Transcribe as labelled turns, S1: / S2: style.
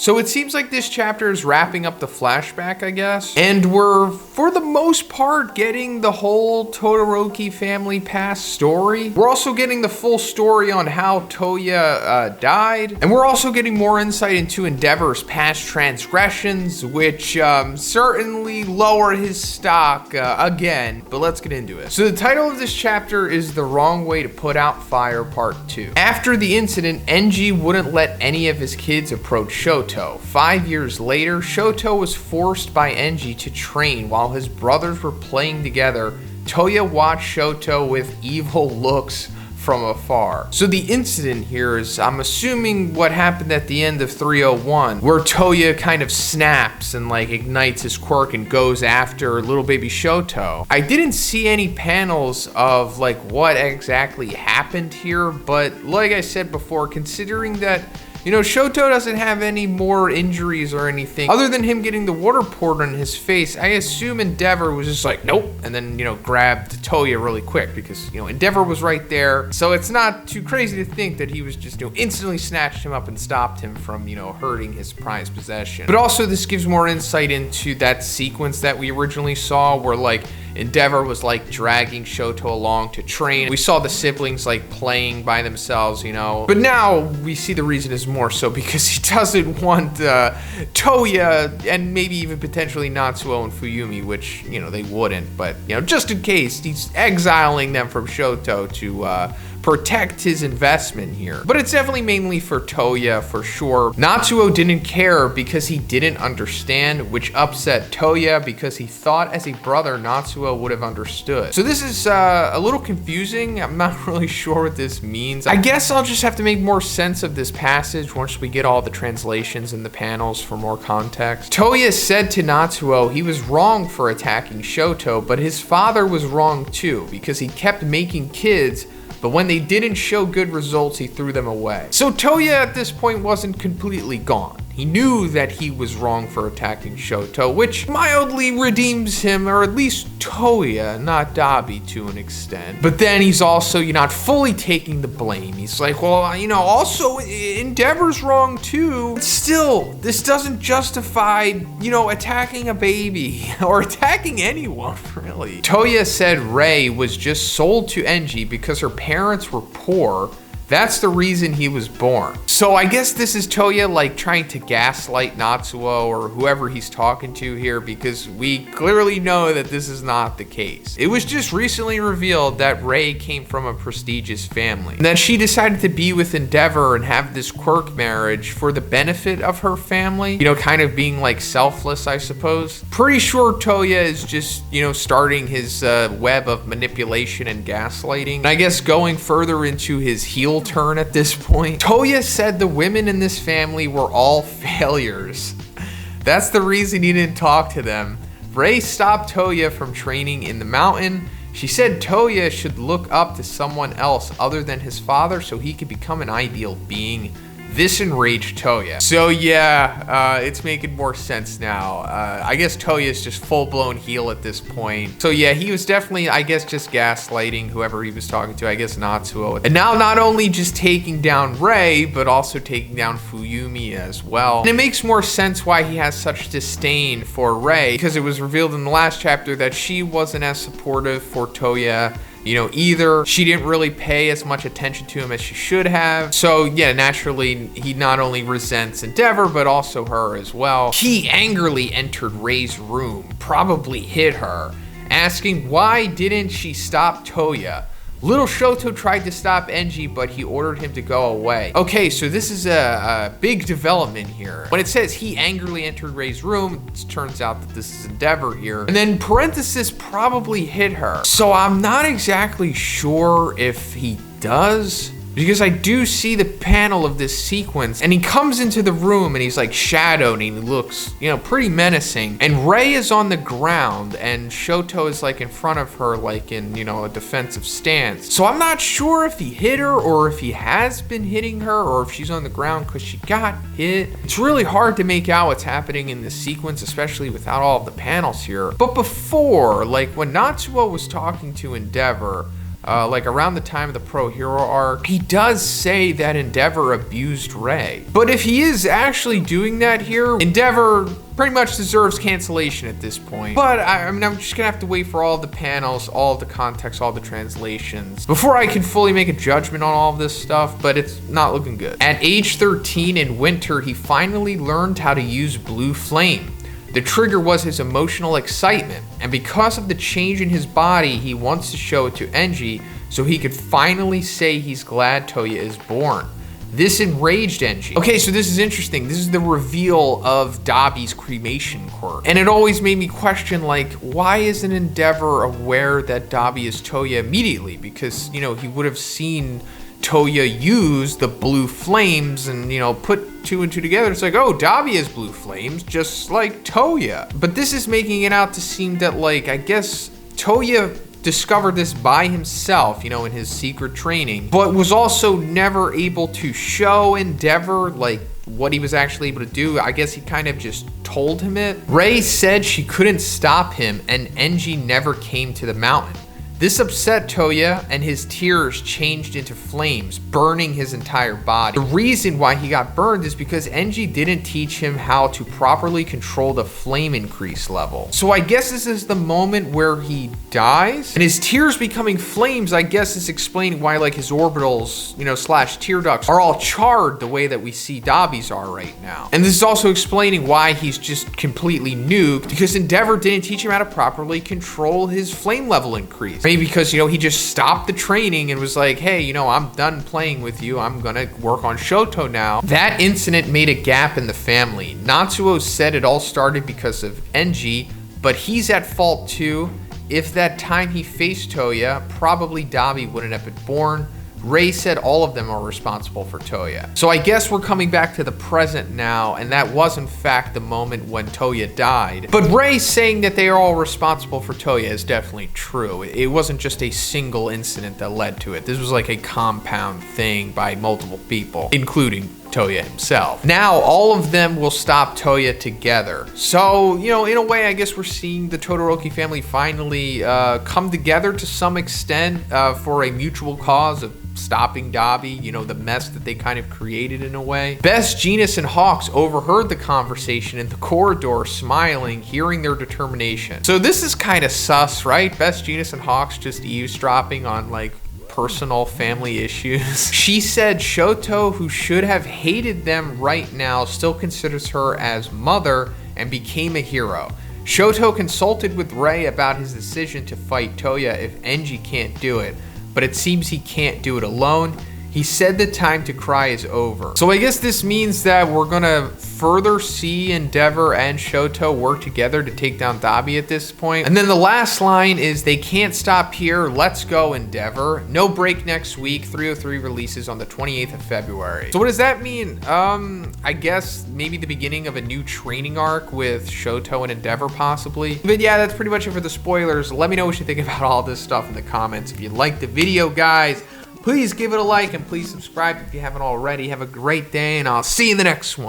S1: So it seems like this chapter is wrapping up the flashback, I guess. And we're, for the most part, getting the whole Todoroki family past story. We're also getting the full story on how Toya died. And we're also getting more insight into Endeavor's past transgressions, which certainly lower his stock again. But let's get into it. So the title of this chapter is The Wrong Way to Put Out Fire Part 2. After the incident, Enji wouldn't let any of his kids approach Shoto. 5 years later, Shoto was forced by Enji to train while his brothers were playing together. Toya watched Shoto with evil looks from afar. So the incident here is, I'm assuming, what happened at the end of 301, where Toya kind of snaps and like ignites his quirk and goes after little baby Shoto. I didn't see any panels of like what exactly happened here, but like I said before, considering that, you know, Shoto doesn't have any more injuries or anything other than him getting the water poured on his face, I assume Endeavor was just like, nope, and then, you know, grabbed Toya really quick because, you know, Endeavor was right there. So it's not too crazy to think that he was just, you know, instantly snatched him up and stopped him from, you know, hurting his prized possession. But also this gives more insight into that sequence that we originally saw where like Endeavor was like dragging Shoto along to train. We saw the siblings like playing by themselves, you know. But now we see the reason is more so because he doesn't want Toya and maybe even potentially Natsuo and Fuyumi, which, you know, they wouldn't. But, you know, just in case, he's exiling them from Shoto to protect his investment here. But it's definitely mainly for Toya for sure. Natsuo didn't care because he didn't understand, which upset Toya because he thought as a brother Natsuo would have understood. So this is a little confusing. I'm not really sure what this means. I guess I'll just have to make more sense of this passage once we get all the translations and the panels for more context. Toya said to Natsuo he was wrong for attacking Shoto, but his father was wrong too because he kept making kids, but when they didn't show good results, he threw them away. So Toya at this point wasn't completely gone. He knew that he was wrong for attacking Shoto, which mildly redeems him, or at least Toya, not Dabi to an extent. But then he's also, you know, not fully taking the blame. He's like, well, you know, also Endeavor's wrong too. But still, this doesn't justify, you know, attacking a baby or attacking anyone, really. Toya said Rei was just sold to Enji because her parents were poor. That's the reason he was born. So I guess this is Toya like trying to gaslight Natsuo or whoever he's talking to here, because we clearly know that this is not the case. It was just recently revealed that Rei came from a prestigious family, and that she decided to be with Endeavor and have this quirk marriage for the benefit of her family, you know, kind of being like selfless, I suppose. Pretty sure Toya is just, you know, starting his web of manipulation and gaslighting. And I guess going further into his heel turn at this point, Toya said the women in this family were all failures. That's the reason he didn't talk to them. Rei stopped Toya from training in the mountain. She said Toya should look up to someone else other than his father so he could become an ideal being. This enraged Toya. So yeah, it's making more sense now. I guess Toya is just full-blown heel at this point. So yeah, he was definitely, I guess, just gaslighting whoever he was talking to, I guess Natsuo. And now not only just taking down Rei, but also taking down Fuyumi as well. And it makes more sense why he has such disdain for Rei, because it was revealed in the last chapter that she wasn't as supportive for Toya, you know, either. She didn't really pay as much attention to him as she should have. So yeah, naturally, he not only resents Endeavor, but also her as well. He angrily entered Rei's room, probably hit her, asking why didn't she stop Toya. Little Shoto tried to stop Enji, but he ordered him to go away. Okay, so this is a big development here. When it says he angrily entered Rei's room, it turns out that this is Endeavor here. And then parenthesis probably hit her. So I'm not exactly sure if he does, because I do see the panel of this sequence, and he comes into the room and he's like shadowed and he looks, you know, pretty menacing. And Rei is on the ground and Shoto is like in front of her, like in, you know, a defensive stance. So I'm not sure if he hit her or if he has been hitting her or if she's on the ground because she got hit. It's really hard to make out what's happening in this sequence, especially without all of the panels here. But before, like when Natsuo was talking to Endeavor, like around the time of the Pro Hero arc, he does say that Endeavor abused Ray. But if he is actually doing that here, Endeavor pretty much deserves cancellation at this point. But I mean, I'm just gonna have to wait for all the panels, all the context, all the translations before I can fully make a judgment on all of this stuff, but it's not looking good. At age 13 in winter, he finally learned how to use Blue Flame. The trigger was his emotional excitement, and because of the change in his body, he wants to show it to Enji so he could finally say he's glad Toya is born. This enraged Enji. Okay, so this is interesting. This is the reveal of Dabi's cremation quirk. And it always made me question, like, why isn't Endeavor aware that Dabi is Toya immediately? Because, you know, he would have seen Toya use the blue flames and, you know, put 2 and 2 together. It's like, oh, Dabi has blue flames, just like Toya. But this is making it out to seem that, like, I guess Toya discovered this by himself, you know, in his secret training, but was also never able to show Endeavor, like, what he was actually able to do. I guess he kind of just told him it. Ray said she couldn't stop him, and Enji never came to the mountain. This upset Toya, and his tears changed into flames, burning his entire body. The reason why he got burned is because Enji didn't teach him how to properly control the flame increase level. So I guess this is the moment where he dies, and his tears becoming flames, I guess is explaining why, like, his orbitals, you know, slash tear ducts are all charred the way that we see Dabi's are right now. And this is also explaining why he's just completely nuked, because Endeavor didn't teach him how to properly control his flame level increase. Maybe because, you know, he just stopped the training and was like, hey, you know, I'm done playing with you. I'm gonna work on Shoto now. That incident made a gap in the family. Natsuo said it all started because of Enji, but he's at fault too. If that time he faced Toya, probably Dabi wouldn't have been born. Ray said all of them are responsible for Toya. So I guess we're coming back to the present now, and that was in fact the moment when Toya died. But Ray saying that they are all responsible for Toya is definitely true. It wasn't just a single incident that led to it. This was like a compound thing by multiple people, including Toya himself. Now all of them will stop Toya together. So, you know, in a way, I guess we're seeing the Todoroki family finally come together to some extent for a mutual cause of stopping Dabi, you know, the mess that they kind of created in a way. Best, Jeanist, and Hawks overheard the conversation in the corridor, smiling, hearing their determination. So this is kind of sus, right? Best, Jeanist, and Hawks just eavesdropping on, like, personal family issues. She said Shoto, who should have hated them right now, still considers her as mother and became a hero. Shoto consulted with Ray about his decision to fight Toya if Enji can't do it, but it seems he can't do it alone. He said the time to cry is over. So I guess this means that we're gonna further see Endeavor and Shoto work together to take down Dabi at this point. And then the last line is, they can't stop here, let's go Endeavor. No break next week, 303 releases on the 28th of February. So what does that mean? I guess maybe the beginning of a new training arc with Shoto and Endeavor possibly. But yeah, that's pretty much it for the spoilers. Let me know what you think about all this stuff in the comments. If you liked the video, guys, please give it a like and please subscribe if you haven't already. Have a great day, and I'll see you in the next one.